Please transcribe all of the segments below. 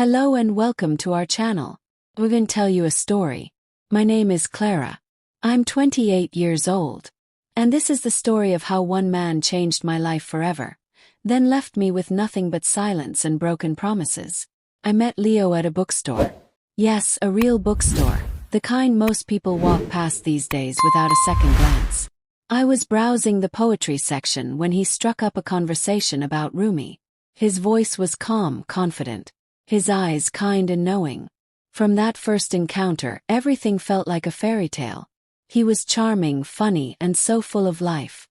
Hello and welcome to our channel. We're going to tell you a story. My name is Clara. I'm 28 years old. And this is the story of how one man changed my life forever, then left me with nothing but silence and broken promises. I met Leo at a bookstore. Yes, a real bookstore, the kind most people walk past these days without a second glance. I was browsing the poetry section when he struck up a conversation about Rumi. His voice was calm, confident. His eyes kind and knowing. From that first encounter, everything felt like a fairy tale. He was charming, funny, and so full of life.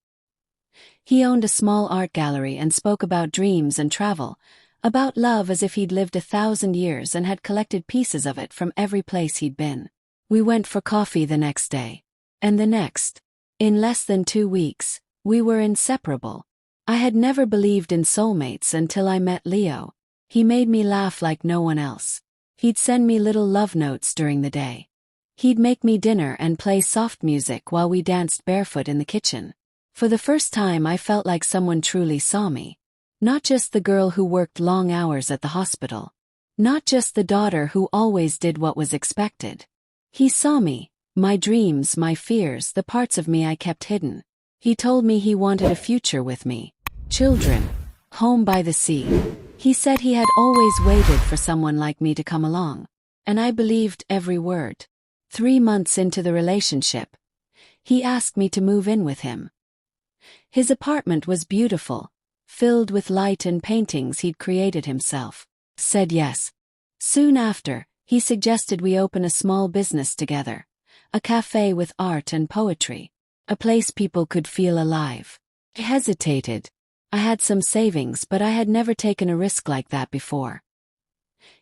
He owned a small art gallery and spoke about dreams and travel, about love as if he'd lived 1,000 years and had collected pieces of it from every place he'd been. We went for coffee the next day. And the next. In less than 2 weeks, we were inseparable. I had never believed in soulmates until I met Leo. He made me laugh like no one else. He'd send me little love notes during the day. He'd make me dinner and play soft music while we danced barefoot in the kitchen. For the first time I felt like someone truly saw me. Not just the girl who worked long hours at the hospital. Not just the daughter who always did what was expected. He saw me, my dreams, my fears, the parts of me I kept hidden. He told me he wanted a future with me. Children. Home by the sea. He said he had always waited for someone like me to come along. And I believed every word. 3 months into the relationship, he asked me to move in with him. His apartment was beautiful, filled with light and paintings he'd created himself. Said yes. Soon after, he suggested we open a small business together. A cafe with art and poetry. A place people could feel alive. I hesitated. I had some savings, but I had never taken a risk like that before.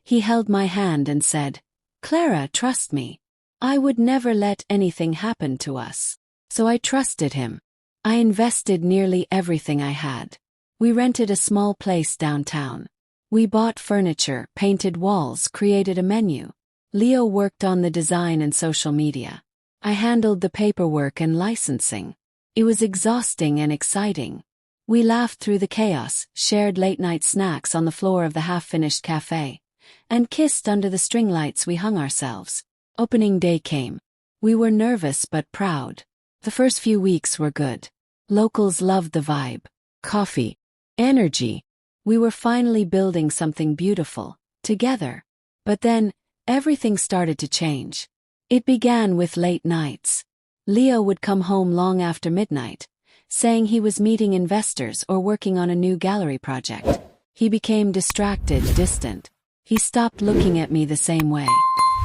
He held my hand and said, "Clara, trust me. I would never let anything happen to us." So I trusted him. I invested nearly everything I had. We rented a small place downtown. We bought furniture, painted walls, created a menu. Leo worked on the design and social media. I handled the paperwork and licensing. It was exhausting and exciting. We laughed through the chaos, shared late-night snacks on the floor of the half-finished cafe, and kissed under the string lights we hung ourselves. Opening day came. We were nervous but proud. The first few weeks were good. Locals loved the vibe. Coffee. Energy. We were finally building something beautiful, together. But then, everything started to change. It began with late nights. Leo would come home long after midnight, saying he was meeting investors or working on a new gallery project. He became distracted, distant. He stopped looking at me the same way.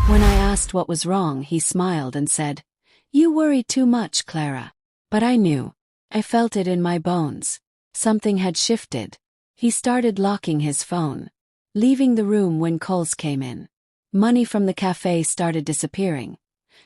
When I asked what was wrong, he smiled and said, "You worry too much, Clara." But I knew. I felt it in my bones. Something had shifted. He started locking his phone, leaving the room when calls came in. Money from the cafe started disappearing.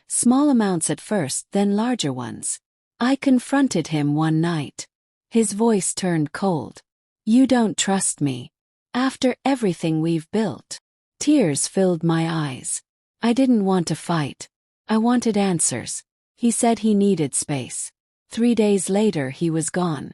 Small amounts at first, then larger ones. I confronted him one night. His voice turned cold. "You don't trust me. After everything we've built." Tears filled my eyes. I didn't want to fight. I wanted answers. He said he needed space. 3 days later he was gone.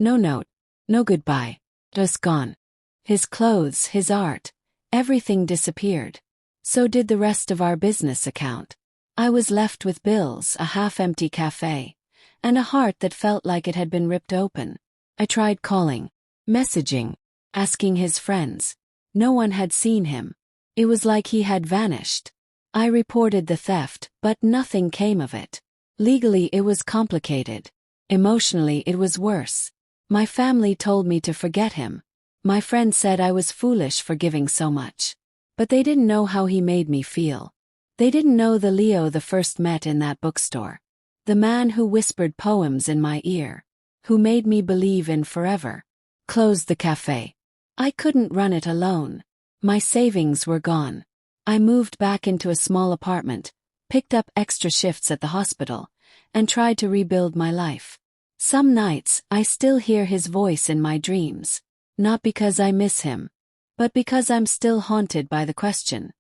No note. No goodbye. Just gone. His clothes, his art, everything disappeared. So did the rest of our business account. I was left with bills, a half-empty cafe, and a heart that felt like it had been ripped open. I tried calling, messaging, asking his friends. No one had seen him. It was like he had vanished. I reported the theft, but nothing came of it. Legally it was complicated. Emotionally it was worse. My family told me to forget him. My friends said I was foolish for giving so much. But they didn't know how he made me feel. They didn't know the Leo the first met in that bookstore. The man who whispered poems in my ear. Who made me believe in forever. Closed the cafe. I couldn't run it alone. My savings were gone. I moved back into a small apartment, picked up extra shifts at the hospital, and tried to rebuild my life. Some nights, I still hear his voice in my dreams. Not because I miss him, but because I'm still haunted by the question,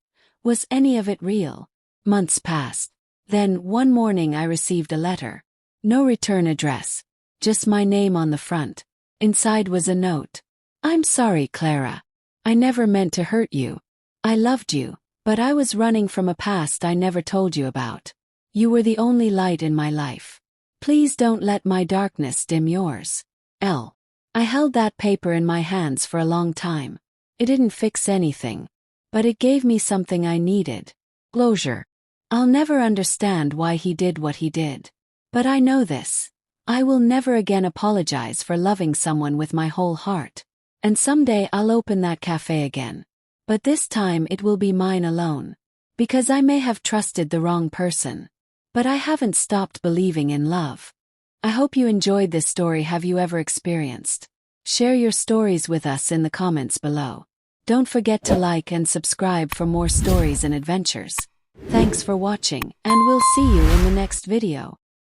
was any of it real? Months passed. Then, one morning I received a letter. No return address. Just my name on the front. Inside was a note. "I'm sorry, Clara. I never meant to hurt you. I loved you, but I was running from a past I never told you about. You were the only light in my life. Please don't let my darkness dim yours. L. I held that paper in my hands for a long time. It didn't fix anything, but it gave me something I needed. Closure. I'll never understand why he did what he did. But I know this. I will never again apologize for loving someone with my whole heart. And someday I'll open that cafe again. But this time it will be mine alone. Because I may have trusted the wrong person. But I haven't stopped believing in love. I hope you enjoyed this story. Have you ever experienced? Share your stories with us in the comments below. Don't forget to like and subscribe for more stories and adventures. Thanks for watching, and we'll see you in the next video.